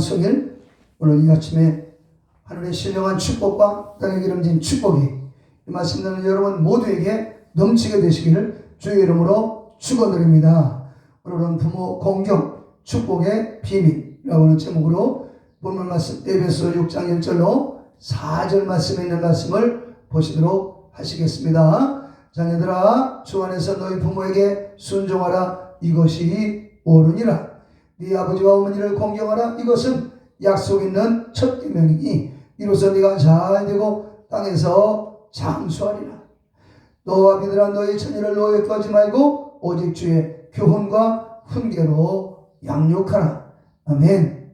송일, 오늘 이 아침에 하늘의 신령한 축복과 땅에 기름진 축복이 이 말씀 듣는 여러분 모두에게 넘치게 되시기를 주의 이름으로 축원드립니다. 오늘은 부모 공경 축복의 비밀이라고 하는 제목으로 본문 말씀 에베소 6장 1절로 4절 말씀에 있는 말씀을 보시도록 하시겠습니다. 자녀들아, 주 안에서 너희 부모에게 순종하라. 이것이 옳으니라. 네 아버지와 어머니를 공경하라. 이것은 약속 있는 첫 계명이니 이로써 네가 잘 되고 땅에서 장수하리라. 너와 비들아, 너희 자녀를 노예케 하지 말고 오직 주의 교훈과 훈계로 양육하라. 아멘.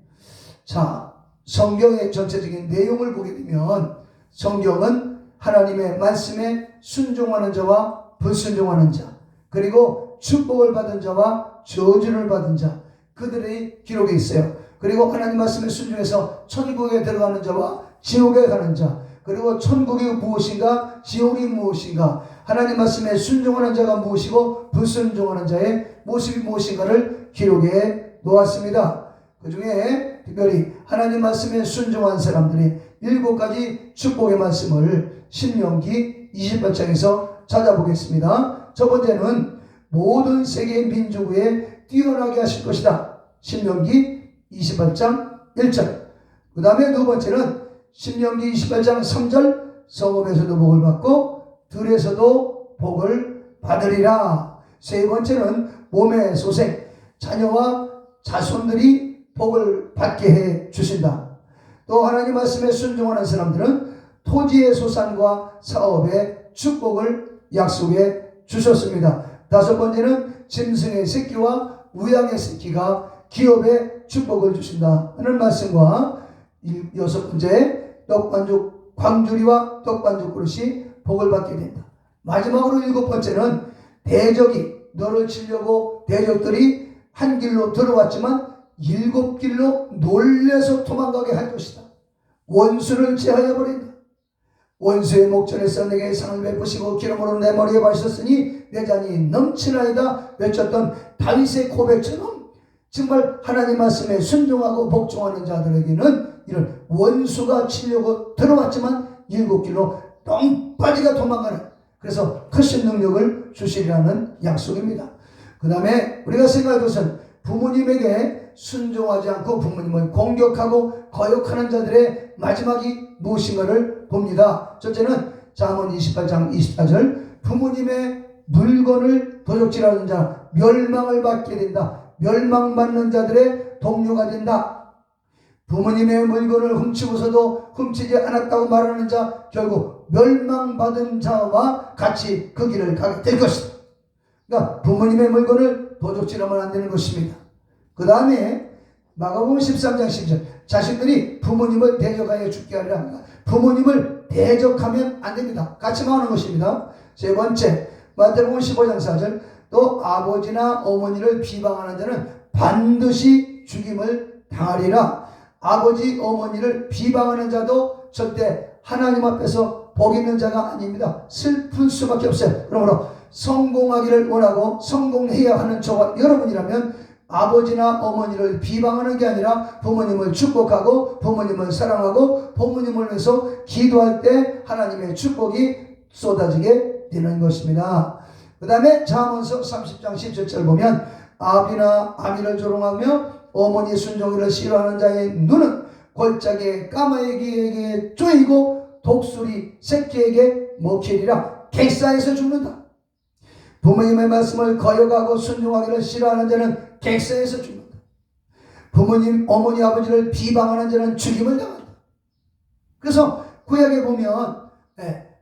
자, 성경의 전체적인 내용을 보게 되면 성경은 하나님의 말씀에 순종하는 자와 불순종하는 자, 그리고 축복을 받은 자와 저주를 받은 자, 그들의 기록이 있어요. 그리고 하나님 말씀에 순종해서 천국에 들어가는 자와 지옥에 가는 자, 그리고 천국이 무엇인가 지옥이 무엇인가, 하나님 말씀에 순종하는 자가 무엇이고 불순종하는 자의 모습이 무엇인가를 기록해 놓았습니다. 그 중에 특별히 하나님 말씀에 순종한 사람들이 7가지 축복의 말씀을 신명기 28장에서 찾아보겠습니다. 첫 번째는 모든 세계 민족 위에 뛰어나게 하실 것이다. 신명기 28장 1절. 그 다음에 두 번째는 신명기 28장 3절. 성읍에서도 복을 받고 들에서도 복을 받으리라. 세 번째는 몸의 소생, 자녀와 자손들이 복을 받게 해 주신다. 또 하나님 말씀에 순종하는 사람들은 토지의 소산과 사업의 축복을 약속해 주셨습니다. 다섯 번째는 짐승의 새끼와 우양의 새끼가 기업에 축복을 주신다 하는 말씀과 여섯 번째, 떡반죽 광주리와 떡반죽 그릇이 복을 받게 된다. 마지막으로 일곱 번째는 대적이 너를 치려고 대적들이 한 길로 들어왔지만 7길로 놀래서 도망가게 할 것이다. 원수를 제하여 버린다. 원수의 목전에서 내게 상을 베푸시고 기름으로 내 머리에 바르셨으니 내 잔이 넘치나이다 외쳤던 다윗의 고백처럼 정말 하나님 말씀에 순종하고 복종하는 자들에게는 이런 원수가 치려고 들어왔지만 7길로 똥빠지가 도망가는, 그래서 크신 능력을 주시리라는 약속입니다. 그 다음에 우리가 생각할 것은 부모님에게 순종하지 않고 부모님을 공격하고 거역하는 자들의 마지막이 무엇인가를 봅니다. 첫째는 잠언 28장 24절. 부모님의 물건을 도적질하는 자 멸망을 받게 된다. 멸망받는 자들의 동료가 된다. 부모님의 물건을 훔치고서도 훔치지 않았다고 말하는 자 결국 멸망받은 자와 같이 그 길을 가게 될 것이다. 그러니까 부모님의 물건을 도적질하면 안 되는 것입니다. 그 다음에 마가복음 13장 10절. 자식들이 부모님을 대적하여 죽게 하리라 합니다. 부모님을 대적하면 안 됩니다. 같이 말하는 것입니다. 세 번째, 마태복음 15장 4절. 또 아버지나 어머니를 비방하는 자는 반드시 죽임을 당하리라. 아버지 어머니를 비방하는 자도 절대 하나님 앞에서 복 있는 자가 아닙니다. 슬플 수밖에 없어요. 그러므로 성공하기를 원하고 성공해야 하는 저와 여러분이라면 아버지나 어머니를 비방하는 게 아니라 부모님을 축복하고 부모님을 사랑하고 부모님을 위해서 기도할 때 하나님의 축복이 쏟아지게 되는 것입니다. 그 다음에 잠언서 30장 17절 보면 아비나 아미를 조롱하며 어머니 순종이를 싫어하는 자의 눈은 골짜기에 까마귀에게 쪼이고 독수리 새끼에게 먹히리라. 객사에서 죽는다. 부모님의 말씀을 거역하고 순종하기를 싫어하는 자는 객사에서 죽는다. 부모님, 어머니, 아버지를 비방하는 자는 죽임을 당한다. 그래서 구약에 보면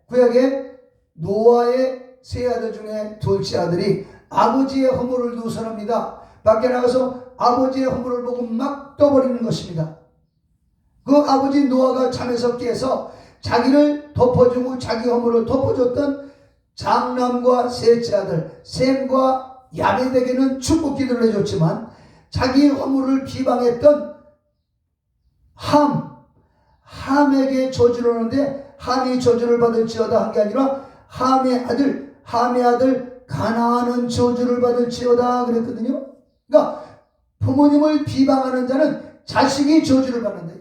구약에 노아의 세 아들 중에 둘째 아들이 아버지의 허물을 누설합니다. 밖에 나가서 아버지의 허물을 보고 막 떠버리는 것입니다. 그 아버지 노아가 잠에서 깨서 자기를 덮어주고 자기 허물을 덮어줬던 장남과 셋째 아들 셈과 야벳에게는 축복 기도를 해줬지만 자기 허물을 비방했던 함에게 저주를 하는데 함이 저주를 받을지어다 한 게 아니라 함의 아들 가나안은 저주를 받을지어다 그랬거든요. 그러니까 부모님을 비방하는 자는 자식이 저주를 받는다.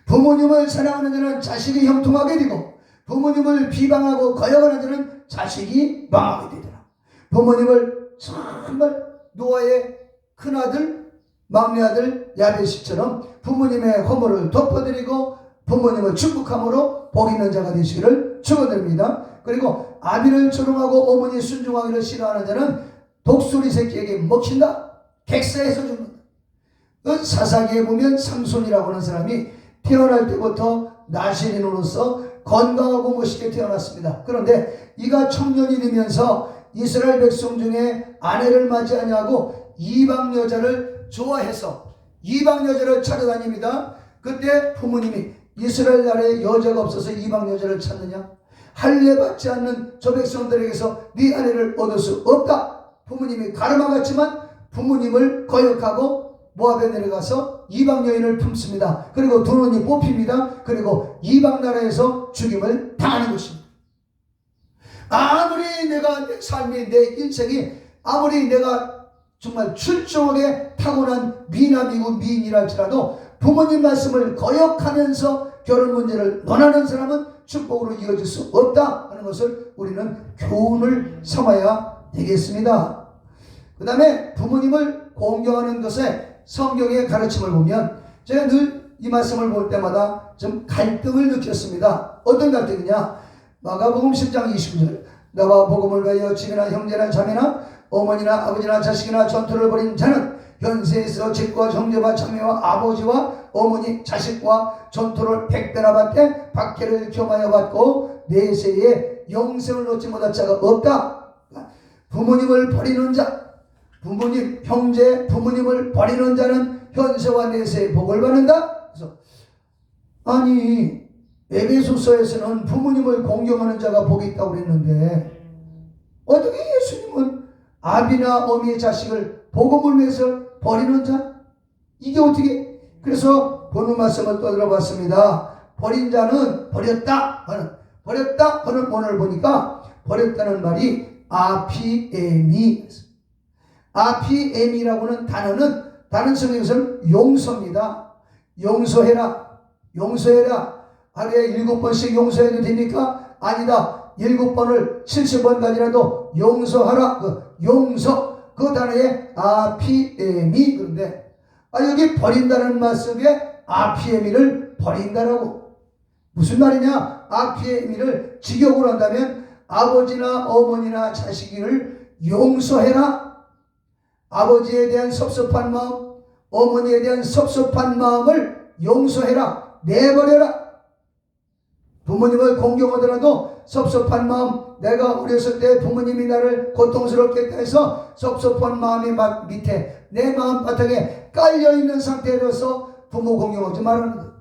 부모님을 사랑하는 자는 자식이 형통하게 되고 부모님을 비방하고 거역하는 자는 자식이 망하게 되더라. 부모님을 정말 노아의 큰아들 막내아들 야베시처럼 부모님의 허물을 덮어드리고 부모님을 축복함으로 복 있는 자가 되시기를 축원드립니다. 그리고 아비를 조롱하고 어머니 순종하기를 싫어하는 자는 독수리 새끼에게 먹힌다. 객사에서 죽는다. 그 사사기에 보면 삼손이라고 하는 사람이 태어날 때부터 나시린으로서 건강하고 멋있게 태어났습니다. 그런데 이가 청년이 되면서 이스라엘 백성 중에 아내를 맞지 아니하고 이방 여자를 좋아해서 이방 여자를 찾아다닙니다. 그때 부모님이 이스라엘 나라에 여자가 없어서 이방 여자를 찾느냐? 할례 받지 않는 저 백성들에게서 네 아내를 얻을 수 없다. 부모님이 가르마갔지만 부모님을 거역하고 모압에 내려가서 이방 여인을 품습니다. 그리고 두 눈이 뽑힙니다. 그리고 이방 나라에서 죽임을 당하는 것입니다. 아무리 내가 내 삶이 내 인생이 아무리 내가 정말 출중하게 타고난 미남이고 미인이라 할지라도 부모님 말씀을 거역하면서 결혼 문제를 논하는 사람은 축복으로 이어질 수 없다 하는 것을 우리는 교훈을 삼아야 되겠습니다. 그 다음에 부모님을 공경하는 것에 성경의 가르침을 보면 제가 늘 이 말씀을 볼 때마다 좀 갈등을 느꼈습니다. 어떤 갈등이냐? 마가복음 10장 29절 나와 복음을 위하여 집이나 형제나 자매나 어머니나 아버지나 자식이나 전투를 벌인 자는 현세에서 집과 형제와 자매와 아버지와 어머니 자식과 전투를 100배나 받되 박해를 겸하여 받고 내세에 영생을 얻지 못할 자가 없다. 부모님을 버리는 자, 부모님, 형제, 부모님을 버리는 자는 현세와 내세에 복을 받는다. 그래서 아니 에베소서에서는 부모님을 공경하는 자가 복이 있다고 그랬는데 어떻게 예수님은 아비나 어미의 자식을 복음을 위해서 버리는 자? 이게 어떻게? 그래서 본문 말씀을 또 들어봤습니다. 버린 자는 버렸다 하는 오늘 보니까 버렸다는 말이 아피에미. 아피에미라고는 단어는 다른 성경에서는 용서입니다. 용서해라. 하루에 7번씩 용서해도 됩니까? 아니다. 7번을 70번까지라도 용서하라. 용서 그 단어에 아피에미. 그런데 여기 버린다는 말씀에 아피에미를 버린다라고 무슨 말이냐? 아피에미를 직역으로 한다면 아버지나 어머니나 자식을 용서해라. 아버지에 대한 섭섭한 마음, 어머니에 대한 섭섭한 마음을 용서해라. 내버려라. 부모님을 공경하더라도 섭섭한 마음, 내가 어렸을 때 부모님이 나를 고통스럽게 했다 해서 섭섭한 마음이 밑에 내 마음 바닥에 깔려있는 상태로서 부모 공경하지 말라는 것.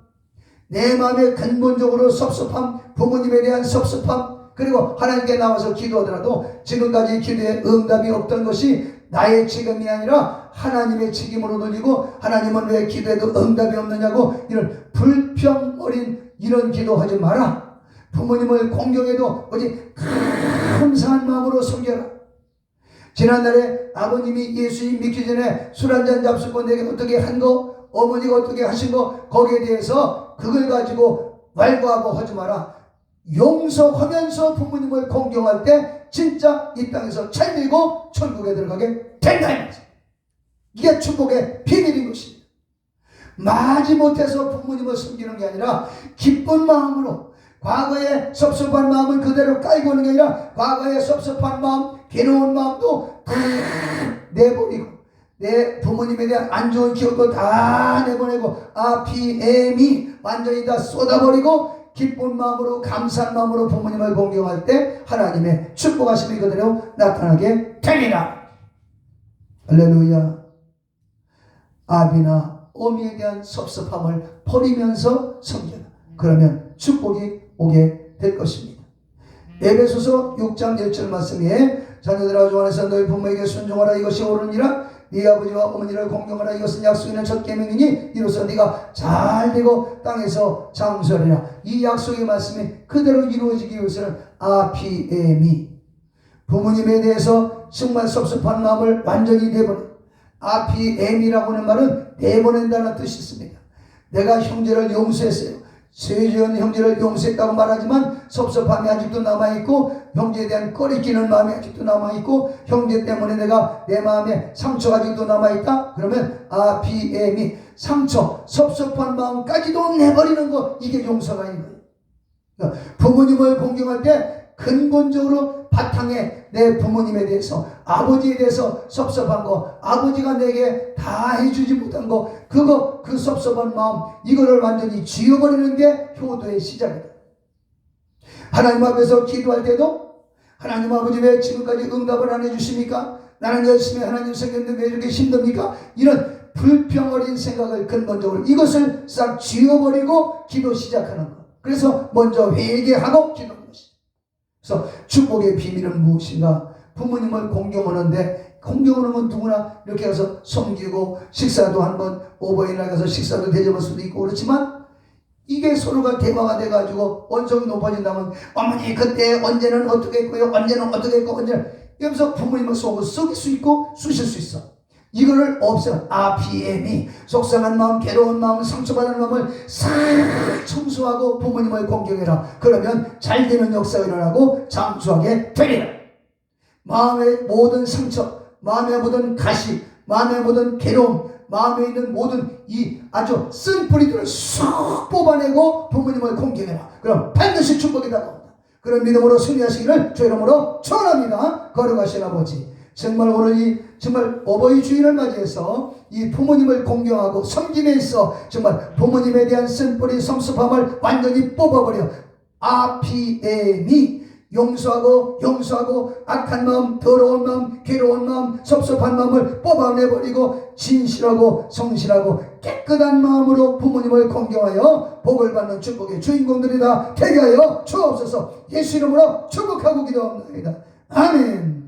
내 마음에 근본적으로 섭섭함, 부모님에 대한 섭섭함, 그리고 하나님께 나와서 기도하더라도 지금까지 기도에 응답이 없던 것이 나의 책임이 아니라 하나님의 책임으로 돌리고 하나님은 왜 기도에도 응답이 없느냐고 이런 불평 어린 이런 기도하지 마라. 부모님을 공경해도 오직 감사한 마음으로 섬겨라. 지난날에 아버님이 예수님 믿기 전에 술 한잔 잡수고 내게 어떻게 한 거, 어머니가 어떻게 하신 거, 거기에 대해서 그걸 가지고 말고하고 하지 마라. 용서하면서 부모님을 공경할 때 진짜 이 땅에서 잘 되고 천국에 들어가게 된다. 이게 축복의 비밀인 것입니다. 마지못해서 부모님을 섬기는 게 아니라 기쁜 마음으로, 과거의 섭섭한 마음을 그대로 깔고 오는 게 아니라 과거의 섭섭한 마음, 괴로운 마음도 다 내버리고 내 부모님에 대한 안 좋은 기억도 다 내보내고 아피엠이 완전히 다 쏟아버리고 기쁜 마음으로 감사한 마음으로 부모님을 공경할 때 하나님의 축복하심이 그대로 나타나게 됩니다. 할렐루야. 아비나 어미에 대한 섭섭함을 버리면서 섬겨라. 그러면 축복이 오게 될 것입니다. 에베소서 6장 1절 말씀에 자녀들아 주 안에서 너희 부모에게 순종하라. 이것이 옳으니라. 네 아버지와 어머니를 공경하라. 이것은 약속이나 첫 계명이니 이로써 네가 잘되고 땅에서 장수하리라. 이 약속의 말씀이 그대로 이루어지기 위해서는 아피에미, 부모님에 대해서 정말 섭섭한 마음을 완전히 내버려 RPM이라고 하는 말은 내보낸다는 뜻이 있습니다. 내가 형제를 용서했어요. 세전 형제를 용서했다고 말하지만 섭섭함이 아직도 남아있고 형제에 대한 꺼리끼는 마음이 아직도 남아있고 형제 때문에 내가 내 마음에 상처가 아직도 남아있다. 그러면 RPM이 상처, 섭섭한 마음까지도 내버리는 거, 이게 용서가 아닌 거예요. 그러니까 부모님을 공경할 때 근본적으로 바탕에 내 부모님에 대해서, 아버지에 대해서 섭섭한 거, 아버지가 내게 다 해주지 못한 거, 그 섭섭한 마음, 이거를 완전히 지워버리는 게 효도의 시작이다. 하나님 앞에서 기도할 때도 하나님 아버지 왜 지금까지 응답을 안 해주십니까? 나는 열심히 하나님 섬겼는데 왜 이렇게 힘듭니까? 이런 불평어린 생각을 근본적으로 이것을 싹 지워버리고 기도 시작하는 것. 그래서 먼저 회개하고 기도하는 것이다. 그래서 축복의 비밀은 무엇인가? 부모님을 공경하는데, 공경하는 건 누구나 이렇게 가서 섬기고 식사도 한번 오버이날 가서 식사도 대접할 수도 있고 그렇지만, 이게 서로가 대화가 돼가지고 언성이 높아진다면 어머니 그때 언제는 어떻게 했고요, 언제는 어떻게 했고, 언제는 이러면서 부모님을 속을 썩일 수 있고 쑤실 수 있어. 이거를 없애면 RPM이 속상한 마음, 괴로운 마음, 상처받은 마음을 싹 청소하고 부모님을 공경해라. 그러면 잘 되는 역사가 일어나고 장수하게 되리라. 마음의 모든 상처, 마음의 모든 가시, 마음의 모든 괴로움, 마음에 있는 모든 이 아주 쓴 뿌리들을 쏙 뽑아내고 부모님을 공경해라. 그럼 반드시 축복이 다가온다. 그런 믿음으로 승리하시기를 주 이름으로 축원합니다. 거룩하신 아버지, 정말 오늘 정말 어버이 주일을 맞이해서 이 부모님을 공경하고 섬김에 있어 정말 부모님에 대한 쓴뿌리 섭섭함을 완전히 뽑아버려 RPM이 용서하고 악한 마음, 더러운 마음, 괴로운 마음, 섭섭한 마음을 뽑아내버리고 진실하고 성실하고 깨끗한 마음으로 부모님을 공경하여 복을 받는 축복의 주인공들이 다 되게 하여 주옵소서. 예수 이름으로 축복하고 기도합니다. 아멘.